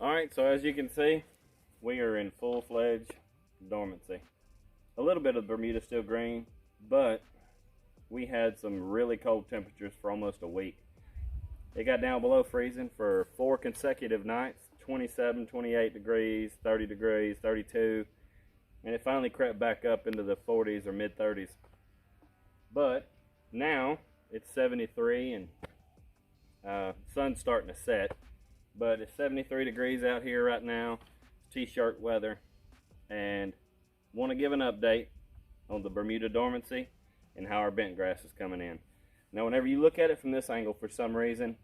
Alright, so as you can see, we are in full-fledged dormancy. A little bit of Bermuda still green, but we had some really cold temperatures for almost a week. It got down below freezing for 4 consecutive nights, 27, 28 degrees, 30 degrees, 32, and it finally crept back up into the 40s or mid-30s. But now it's 73 and sun's starting to set, but it's 73 degrees out here right now. It's t-shirt weather, and want to give an update on the Bermuda dormancy and how our bentgrass is coming in. Now whenever you look at it from this angle, for some reason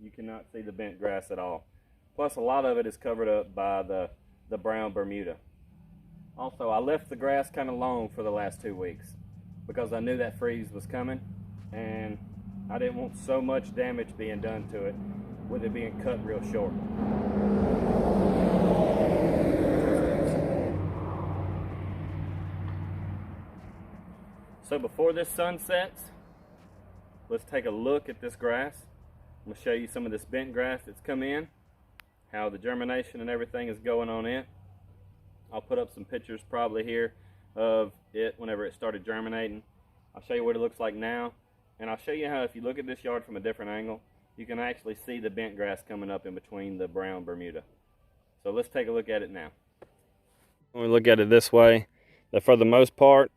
you cannot see the bentgrass at all. Plus a lot of it is covered up by the brown Bermuda. Also, I left the grass kind of long for the last 2 weeks because I knew that freeze was coming, and I didn't want so much damage being done to it with it being cut real short. So before this sun sets, let's take a look at this grass. I'm going to show you some of this bent grass that's come in, how the germination and everything is going on it. I'll put up some pictures probably here of it whenever it started germinating. I'll show you what it looks like now, and I'll show you how if you look at this yard from a different angle, you can actually see the bent grass coming up in between the brown Bermuda. So let's take a look at it now. When we look at it this way, that for the most part,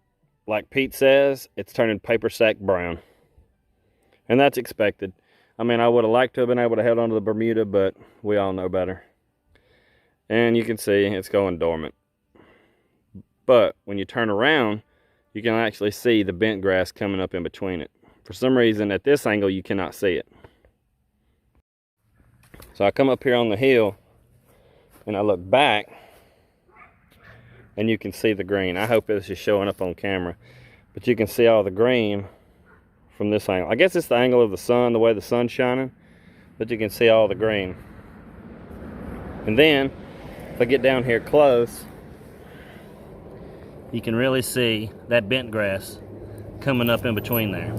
like Pete says, it's turning paper sack brown. And that's expected. I mean, I would have liked to have been able to hold on to the Bermuda, but we all know better. And you can see it's going dormant. But when you turn around, you can actually see the bent grass coming up in between it. For some reason, at this angle, you cannot see it. So I come up here on the hill, and I look back, and you can see the green. I hope this is showing up on camera, but you can see all the green from this angle. I guess it's the angle of the sun, the way the sun's shining, but you can see all the green. And then if I get down here close, you can really see that bent grass coming up in between there.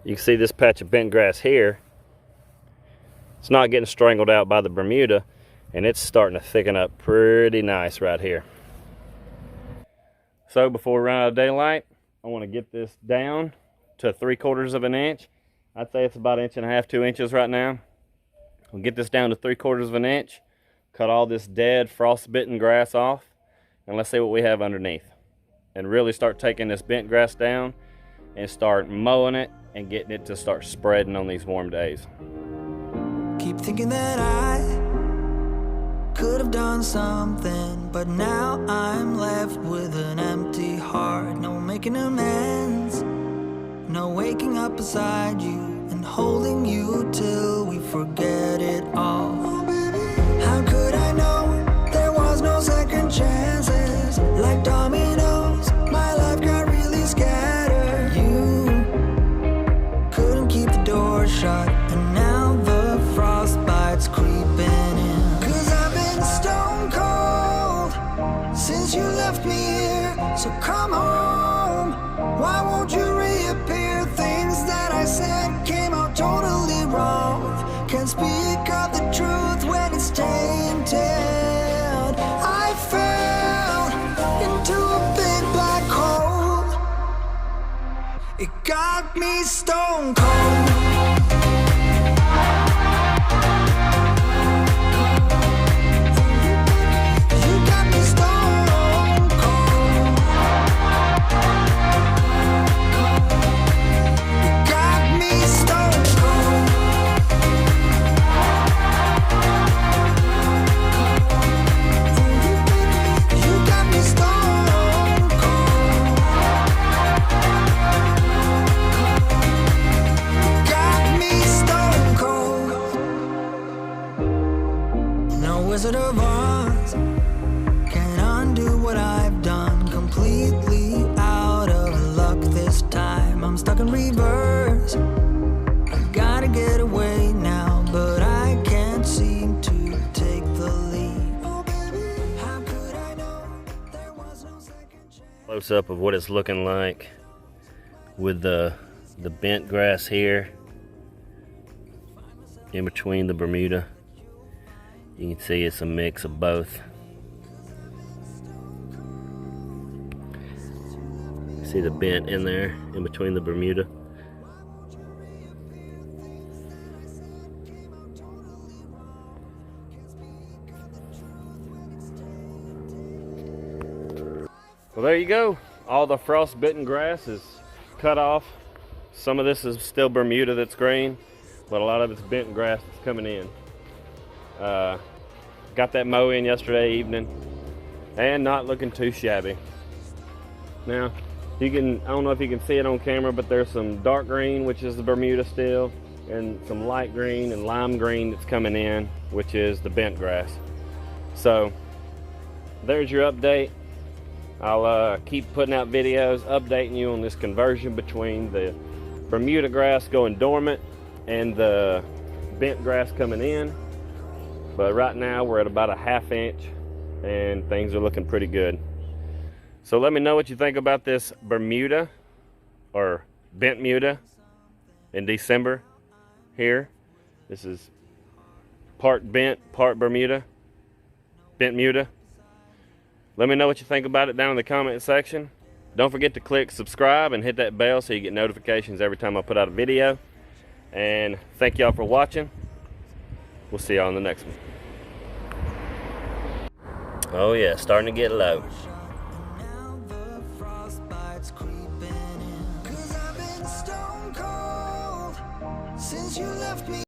You can see this patch of bent grass here. It's not getting strangled out by the Bermuda, and it's starting to thicken up pretty nice right here. So before we run out of daylight, I want to get this down to 3/4 of an inch. I'd say it's about 1.5 inches, 2 inches right now. We'll get this down to 3/4 of an inch, cut all this dead frostbitten grass off, and let's see what we have underneath. And really start taking this bent grass down and start mowing it and getting it to start spreading on these warm days. Keep thinking that I could have done something, but now I'm left with an empty heart. No making amends, no waking up beside you and holding you till we forget it all. How could I know there was no second chances? Like dominoes, my life got really scattered. You couldn't keep the door shut, and now the frostbite's creeping in. Stone cold since you left me here, so come home. Why won't you reappear? Things that I said came out totally wrong. Can't speak of the truth when it's tainted. I fell into a big black hole. It got me stone cold. Wizard of Oz can't undo what I've done. Completely out of luck this time. I'm stuck in reverse. I gotta get away now, but I can't seem to take the lead. Oh baby, how could I know there was no second chance? Close up of what it's looking like with the bent grass here in between the Bermuda. You can see it's a mix of both. See the bent in there, in between the Bermuda. Well, there you go. All the frost-bitten grass is cut off. Some of this is still Bermuda that's green, but a lot of it's bent grass that's coming in. Got that mow in yesterday evening, and not looking too shabby. Now, I don't know if you can see it on camera, but there's some dark green, which is the Bermuda still, and some light green and lime green that's coming in, which is the bent grass. So, there's your update. I'll keep putting out videos updating you on this conversion between the Bermuda grass going dormant and the bent grass coming in. But right now we're at about a 1/2 inch and things are looking pretty good. So let me know what you think about this Bermuda or bent muda in December here. This is part bent, part Bermuda, bent muda. Let me know what you think about it down in the comment section. Don't forget to click subscribe and hit that bell so you get notifications every time I put out a video. And thank y'all for watching. We'll see y'all in the next one. Oh yeah, starting to get low.